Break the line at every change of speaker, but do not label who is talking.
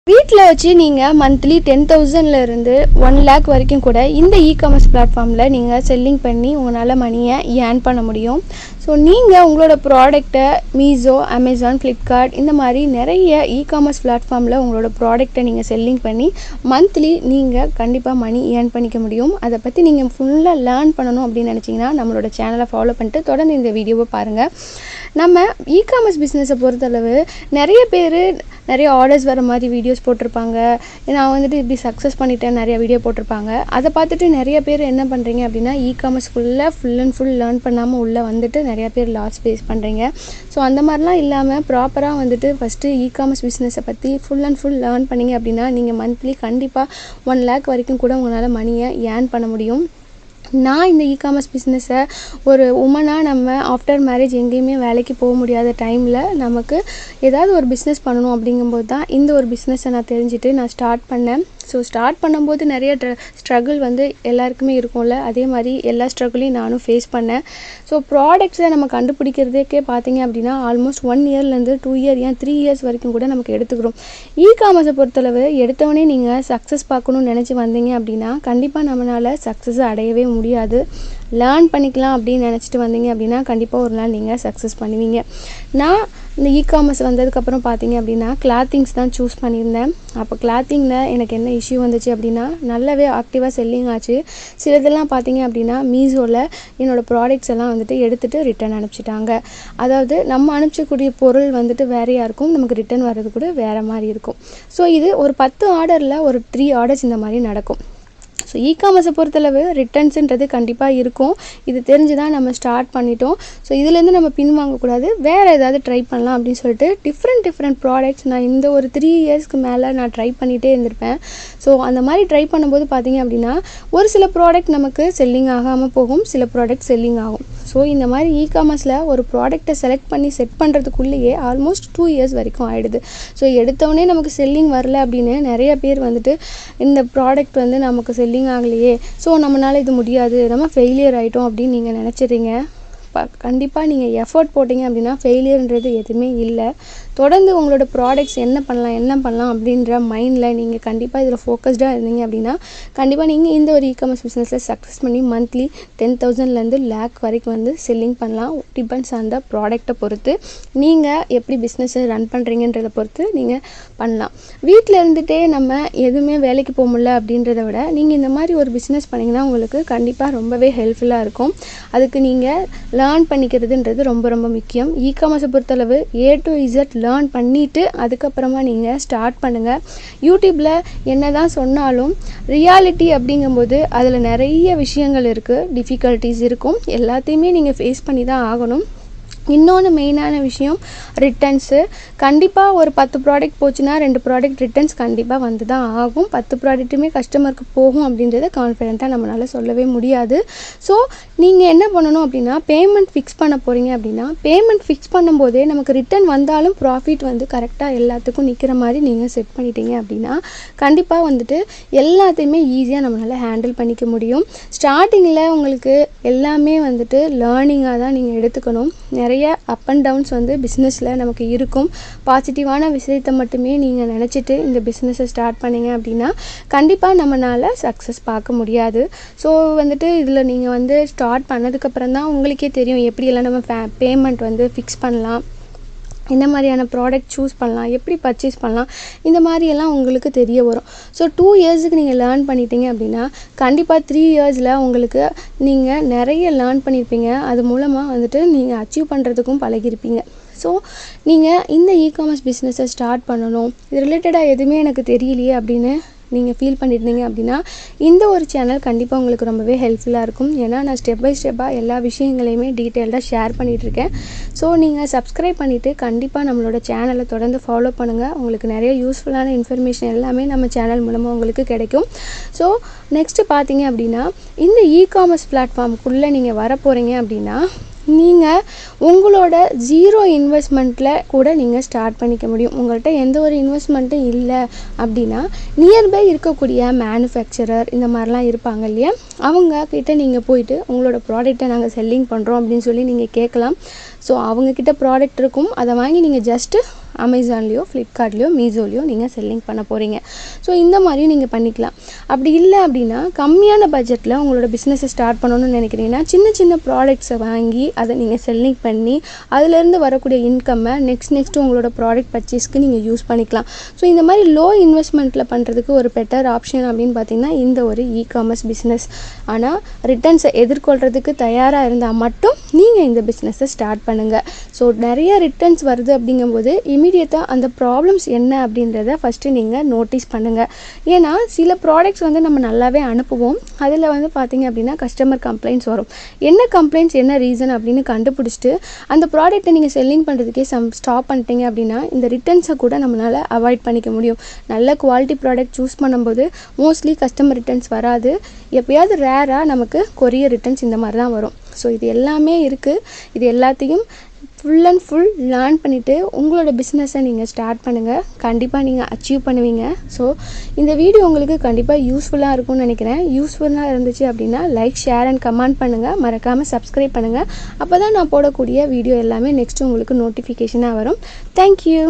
வீட்டில் வச்சு நீங்கள் மந்த்லி 10,000 இருந்து 1 lakh வரைக்கும் கூட இந்த இ-காமர்ஸ் பிளாட்ஃபார்மில் நீங்கள் செல்லிங் பண்ணி உங்களால் மணியை ஏர்ன் பண்ண முடியும். ஸோ நீங்கள் உங்களோட ப்ராடக்டை மீஷோ, அமேசான், ஃப்ளிப்கார்ட் இந்த மாதிரி நிறைய இ-காமர்ஸ் பிளாட்ஃபார்மில் உங்களோட ப்ராடக்டை நீங்கள் செல்லிங் பண்ணி மந்த்லி நீங்கள் கண்டிப்பாக மணி ஏர்ன் பண்ணிக்க முடியும். அதை பற்றி நீங்கள் ஃபுல்லாக லேர்ன் பண்ணணும் அப்படின்னு நினச்சிங்கன்னா நம்மளோட சேனலை ஃபாலோ பண்ணிட்டு தொடர்ந்து இந்த வீடியோவை பாருங்கள். நம்ம இ-காமர்ஸ் பிஸ்னஸை பொறுத்தளவு நிறைய பேர் நிறைய ஆர்டர்ஸ் வர மாதிரி வீடியோஸ் போட்டிருப்பாங்க. நான் வந்துட்டு இப்படி சக்ஸஸ் பண்ணிட்டேன் நிறைய வீடியோ போட்டிருப்பாங்க. அதை பார்த்துட்டு நிறைய பேர் என்ன பண்ணுறீங்க அப்படின்னா இ-காமர்ஸ்குள்ளே ஃபுல் அண்ட் ஃபுல் லேர்ன் பண்ணாமல் உள்ளே வந்துட்டு நிறைய பேர் லாஸ் ஃபேஸ் பண்ணுறீங்க. ஸோ அந்த மாதிரிலாம் இல்லாமல் ப்ராப்பராக வந்துட்டு ஃபஸ்ட்டு இ-காமர்ஸ் பிஸ்னஸை பற்றி ஃபுல் அண்ட் ஃபுல் லேர்ன் பண்ணிங்க அப்படின்னா நீங்கள் மந்த்லி கண்டிப்பாக 1 lakh வரைக்கும் கூட உங்களால் மணியை ஏர்ன் பண்ண முடியும். நான் இந்த இ-காமர்ஸ் பிஸ்னஸை ஒரு உமனாக நம்ம ஆஃப்டர் மேரேஜ் எங்கேயுமே வேலைக்கு போக முடியாத டைமில் நமக்கு ஏதாவது ஒரு பிஸ்னஸ் பண்ணணும் அப்படிங்கும்போது தான் இந்த ஒரு பிஸ்னஸை நான் தெரிஞ்சுட்டு நான் ஸ்டார்ட் பண்ணேன். ஸோ ஸ்டார்ட் பண்ணும்போது நிறைய ஸ்ட்ரகிள் வந்து எல்லாருக்குமே இருக்கும்ல, அதே மாதிரி எல்லா ஸ்ட்ரகிளையும் நானும் ஃபேஸ் பண்ணேன். ஸோ ப்ராடக்ட்ஸை நம்ம கண்டுபிடிக்கிறதுக்கே பார்த்தீங்க அப்படின்னா ஆல்மோஸ்ட் 1 yearலேருந்து 2 year ஏன் 3 years வரைக்கும் கூட நமக்கு எடுத்துக்கிறோம். இ-காமர்ஸை பொறுத்தளவு எடுத்தவொடனே நீங்கள் சக்ஸஸ் பார்க்கணும்னு நினச்சி வந்தீங்க அப்படின்னா கண்டிப்பாக நம்மளால் சக்ஸஸை அடையவே முடியாது. லேர்ன் பண்ணிக்கலாம் அப்படின்னு நினச்சிட்டு வந்தீங்க அப்படின்னா கண்டிப்பாக ஒரு நாள் நீங்கள் சக்ஸஸ் பண்ணுவீங்க. நான் இந்த இ-காமர்ஸ் வந்ததுக்கப்புறம் பார்த்தீங்க அப்படின்னா கிளாத்திங்ஸ் தான் சூஸ் பண்ணியிருந்தேன். அப்போ கிளாத்திங்கில் எனக்கு என்ன இஷ்யூ வந்துச்சு அப்படின்னா நல்லாவே ஆக்டிவாக செல்லிங் ஆச்சு. சிலதெல்லாம் பார்த்தீங்க அப்படின்னா மீஷோவில் என்னோடய ப்ராடக்ட்ஸ் எல்லாம் வந்துட்டு எடுத்துகிட்டு ரிட்டன் அனுப்பிச்சிட்டாங்க. அதாவது நம்ம அனுப்பிச்சக்கூடிய பொருள் வந்துட்டு வேறையாக இருக்கும், நமக்கு ரிட்டன் வர்றது கூட வேறு மாதிரி இருக்கும். ஸோ இது ஒரு 10 ஆர்டரில் ஒரு 3 orders இந்த மாதிரி நடக்கும். ஸோ இ-காமர்ஸை பொறுத்தளவு ரிட்டர்ன்ஸுன்றது கண்டிப்பாக இருக்கும். இது தெரிஞ்சு தான் நம்ம ஸ்டார்ட் பண்ணிட்டோம். ஸோ இதுலேருந்து நம்ம பின் வாங்கக்கூடாது, வேறு ஏதாவது ட்ரை பண்ணலாம் அப்படின்னு சொல்லிட்டு டிஃப்ரெண்ட் ப்ராடக்ட்ஸ் நான் இந்த ஒரு 3 yearsக்கு மேலே நான் ட்ரை பண்ணிகிட்டே இருந்திருப்பேன். ஸோ அந்த மாதிரி ட்ரை பண்ணும்போது பார்த்தீங்க அப்படின்னா ஒரு சில ப்ராடக்ட் நமக்கு செல்லிங் ஆகாமல் போகும், சில ப்ராடக்ட் செல்லிங் ஆகும். ஸோ இந்த மாதிரி இ-காமர்ஸில் ஒரு ப்ராடக்டை செலக்ட் பண்ணி செட் பண்ணுறதுக்குள்ளேயே ஆல்மோஸ்ட் 2 years வரைக்கும் ஆகிடுது. ஸோ எடுத்தவொடனே நமக்கு செல்லிங் வரல அப்படின்னு நிறைய பேர் வந்துட்டு இந்த ப்ராடக்ட் வந்து நமக்கு செல்லிங் ஆகலையே, ஸோ நம்மளால் இது முடியாது, நம்ம ஃபெயிலியர் ஆகிட்டோம் அப்படின்னு நீங்கள் நினச்சிடுறீங்க. கண்டிப்பாக நீங்கள் எஃபர்ட் போட்டிங்க அப்படின்னா ஃபெயிலியர்ன்றது எதுவுமே இல்லை. தொடர்ந்து உங்களோட ப்ராடக்ட்ஸ் என்ன பண்ணலாம் அப்படின்ற மைண்டில் நீங்கள் கண்டிப்பாக இதில் ஃபோக்கஸ்டாக இருந்தீங்க அப்படின்னா கண்டிப்பாக நீங்கள் இந்த ஒரு இ-காமர்ஸ் பிஸ்னஸில் சக்ஸஸ் பண்ணி மந்த்லி 10,000லேருந்து lakh வரைக்கும் வந்து செல்லிங் பண்ணலாம். டிபெண்ட்ஸ் ஆன் த ப்ராடக்டை பொறுத்து, நீங்கள் எப்படி பிஸ்னஸை ரன் பண்ணுறீங்கன்றதை பொறுத்து நீங்கள் பண்ணலாம். வீட்டில் இருந்துகிட்டே நம்ம எதுவுமே வேலைக்கு போக முடியல அப்படின்றத விட நீங்கள் இந்த மாதிரி ஒரு பிஸ்னஸ் பண்ணிங்கன்னா உங்களுக்கு கண்டிப்பாக ரொம்பவே ஹெல்ப்ஃபுல்லாக இருக்கும். அதுக்கு நீங்கள் லேர்ன் பண்ணிக்கிறதுன்றது ரொம்ப முக்கியம். இ-காமர்ஸை பொறுத்தளவு A to Z லேர்ன் பண்ணிவிட்டு அதுக்கப்புறமா நீங்கள் ஸ்டார்ட் பண்ணுங்கள். யூடியூப்பில் என்ன தான் சொன்னாலும் ரியாலிட்டி அப்படிங்கும்போது அதில் நிறைய விஷயங்கள் இருக்குது, டிஃபிகல்ட்டிஸ் இருக்கும், எல்லாத்தையுமே நீங்கள் ஃபேஸ் பண்ணி தான் ஆகணும். இன்னொன்று மெயினான விஷயம் ரிட்டர்ன்ஸு. கண்டிப்பாக ஒரு 10 ப்ராடக்ட் போச்சுன்னா 2 ப்ராடக்ட் ரிட்டர்ன்ஸ் கண்டிப்பாக வந்து தான் ஆகும். 10 ப்ராடக்ட்டுமே கஸ்டமருக்கு போகும் அப்படின்றத கான்ஃபிடென்ட்டாக நம்மளால் சொல்லவே முடியாது. ஸோ நீங்கள் என்ன பண்ணணும் அப்படின்னா பேமெண்ட் ஃபிக்ஸ் பண்ண போகிறீங்க அப்படின்னா பேமெண்ட் ஃபிக்ஸ் பண்ணும்போதே நமக்கு ரிட்டர்ன் வந்தாலும் ப்ராஃபிட் வந்து கரெக்டாக எல்லாத்துக்கும் நிற்கிற மாதிரி நீங்கள் செட் பண்ணிட்டீங்க அப்படின்னா கண்டிப்பாக வந்துட்டு எல்லாத்தையுமே ஈஸியாக நம்மளால் ஹேண்டில் பண்ணிக்க முடியும். ஸ்டார்டிங்கில் உங்களுக்கு எல்லாமே வந்துட்டு லேர்னிங்காக தான் நீங்கள் எடுத்துக்கணும். நிறைய அப் அண்ட் டவுன்ஸ் வந்து பிஸ்னஸில் நமக்கு இருக்கும். பாசிட்டிவான விஷயத்தை மட்டுமே நீங்கள் நினச்சிட்டு இந்த பிஸ்னஸை ஸ்டார்ட் பண்ணிங்க அப்படின்னா கண்டிப்பாக நம்மளால் சக்ஸஸ் பார்க்க முடியாது. ஸோ வந்துட்டு இதில் நீங்கள் வந்து ஸ்டார்ட் பண்ணதுக்கப்புறம் தான் உங்களுக்கே தெரியும் எப்படியெல்லாம் நம்ம பேமெண்ட் வந்து ஃபிக்ஸ் பண்ணலாம், என்ன மாதிரியான ப்ராடக்ட் சூஸ் பண்ணலாம், எப்படி பர்ச்சேஸ் பண்ணலாம், இந்த மாதிரியெல்லாம் உங்களுக்கு தெரிய வரும். ஸோ 2 yearsக்கு நீங்கள் லேர்ன் பண்ணிட்டீங்க அப்படின்னா கண்டிப்பாக 3 yearsல உங்களுக்கு நீங்கள் நிறைய லேர்ன் பண்ணியிருப்பீங்க. அது மூலமாக வந்துட்டு நீங்கள் அச்சீவ் பண்ணுறதுக்கும் பழகிருப்பீங்க. ஸோ நீங்கள் இந்த இ-காமர்ஸ் பிஸ்னஸை ஸ்டார்ட் பண்ணணும், இது ரிலேட்டடாக எதுவுமே எனக்கு தெரியலையே அப்படின்னு நீங்கள் ஃபீல் பண்ணியிருந்தீங்க அப்படின்னா இந்த ஒரு சேனல் கண்டிப்பாக உங்களுக்கு ரொம்பவே ஹெல்ப்ஃபுல்லாக இருக்கும். ஏன்னா நான் ஸ்டெப் பை ஸ்டெப்பாக எல்லா விஷயங்களையுமே டீட்டெயில்டாக ஷேர் பண்ணிகிட்ருக்கேன். ஸோ நீங்கள் சப்ஸ்கிரைப் பண்ணிவிட்டு கண்டிப்பாக நம்மளோட சேனலை தொடர்ந்து ஃபாலோ பண்ணுங்கள். உங்களுக்கு நிறைய யூஸ்ஃபுல்லான இன்ஃபர்மேஷன் எல்லாமே நம்ம சேனல் மூலமாக உங்களுக்கு கிடைக்கும். ஸோ நெக்ஸ்ட்டு பார்த்தீங்க அப்படின்னா இந்த இ-காமர்ஸ் பிளாட்ஃபார்முக்குள்ளே நீங்கள் வர போகிறீங்க அப்படின்னா நீங்கள் உங்களோட 0 இன்வெஸ்ட்மெண்ட்டில் கூட நீங்கள் ஸ்டார்ட் பண்ணிக்க முடியும். உங்கள்கிட்ட எந்த ஒரு இன்வெஸ்ட்மெண்ட்டும் இல்லை அப்படின்னா நியர்பை இருக்கக்கூடிய மேனுஃபேக்சரர் இந்த மாதிரிலாம் இருப்பாங்க இல்லையா, அவங்க கிட்ட நீங்கள் போயிட்டு உங்களோட ப்ராடக்டை நாங்கள் செல்லிங் பண்ணுறோம் அப்படின்னு சொல்லி நீங்கள் கேட்கலாம். ஸோ அவங்கக்கிட்ட ப்ராடக்ட் இருக்கும், அதை வாங்கி நீங்கள் ஜஸ்ட்டு அமேசான்லேயோ ஃப்ளிப்கார்ட்லேயோ மீஷோலையோ நீங்கள் செல்லிங் பண்ண போகிறீங்க. ஸோ இந்த மாதிரியும் நீங்கள் பண்ணிக்கலாம். அப்படி இல்லை அப்படின்னா கம்மியான பட்ஜெட்டில் உங்களோட பிஸ்னஸை ஸ்டார்ட் பண்ணணும்னு நினைக்கிறீங்கன்னா சின்ன சின்ன ப்ராடக்ட்ஸை வாங்கி அதை நீங்கள் செல்லிங் பண்ணி அதிலேருந்து வரக்கூடிய இன்கம்மை நெக்ஸ்ட்டு உங்களோட ப்ராடக்ட் பர்ச்சேஸ்க்கு நீங்கள் யூஸ் பண்ணிக்கலாம். ஸோ இந்த மாதிரி லோ இன்வெஸ்ட்மெண்ட்டில் பண்ணுறதுக்கு ஒரு பெட்டர் ஆப்ஷன் அப்படின்னு பார்த்தீங்கன்னா இந்த ஒரு இகாமர்ஸ் பிஸ்னஸ். ஆனால் ரிட்டர்ன்ஸை எதிர்கொள்கிறதுக்கு தயாராக இருந்தால் மட்டும் நீங்கள் இந்த பிஸ்னஸை ஸ்டார்ட் பண்ணுங்கள். ஸோ நிறைய ரிட்டர்ன்ஸ் வருது அப்படிங்கும்போது இமீடியட்டாக அந்த ப்ராப்ளம்ஸ் என்ன அப்படின்றத ஃபஸ்ட்டு நீங்கள் நோட்டீஸ் பண்ணுங்கள். ஏன்னா சில ப்ராடக்ட்ஸ் வந்து நம்ம நல்லாவே அனுப்புவோம், அதில் வந்து பார்த்திங்க அப்படின்னா கஸ்டமர் கம்ப்ளைண்ட்ஸ் வரும். என்ன கம்ப்ளைண்ட்ஸ் என்ன ரீசன் அப்படின்னு கண்டுபிடிச்சிட்டு அந்த ப்ராடக்ட்டை நீங்கள் செல்லிங் பண்ணுறதுக்கே ஸ்டாப் பண்ணிட்டீங்க அப்படின்னா இந்த ரிட்டர்ன்ஸை கூட நம்மளால் அவாய்ட் பண்ணிக்க முடியும். நல்ல குவாலிட்டி ப்ராடக்ட் சூஸ் பண்ணும்போது மோஸ்ட்லி கஸ்டமர் ரிட்டர்ன்ஸ் வராது. எப்போயாவது ரேராக நமக்கு கொரியர் ரிட்டர்ன்ஸ் இந்த மாதிரி தான் வரும். ஸோ இது எல்லாமே இருக்குது. இது எல்லாத்தையும் ஃபுல் அண்ட் ஃபுல் லேர்ன் பண்ணிவிட்டு உங்களோட பிஸ்னஸை நீங்கள் ஸ்டார்ட் பண்ணுங்கள். கண்டிப்பாக நீங்கள் அச்சீவ் பண்ணுவீங்க. ஸோ இந்த வீடியோ உங்களுக்கு கண்டிப்பாக யூஸ்ஃபுல்லாக இருக்கும்னு நினைக்கிறேன். யூஸ்ஃபுல்லாக இருந்துச்சு அப்படின்னா லைக், ஷேர் அண்ட் கமெண்ட் பண்ணுங்கள். மறக்காமல் சப்ஸ்கிரைப் பண்ணுங்கள். அப்போ தான் நான் போடக்கூடிய வீடியோ எல்லாமே நெக்ஸ்ட்டு உங்களுக்கு நோட்டிஃபிகேஷனாக வரும். தேங்க்யூ.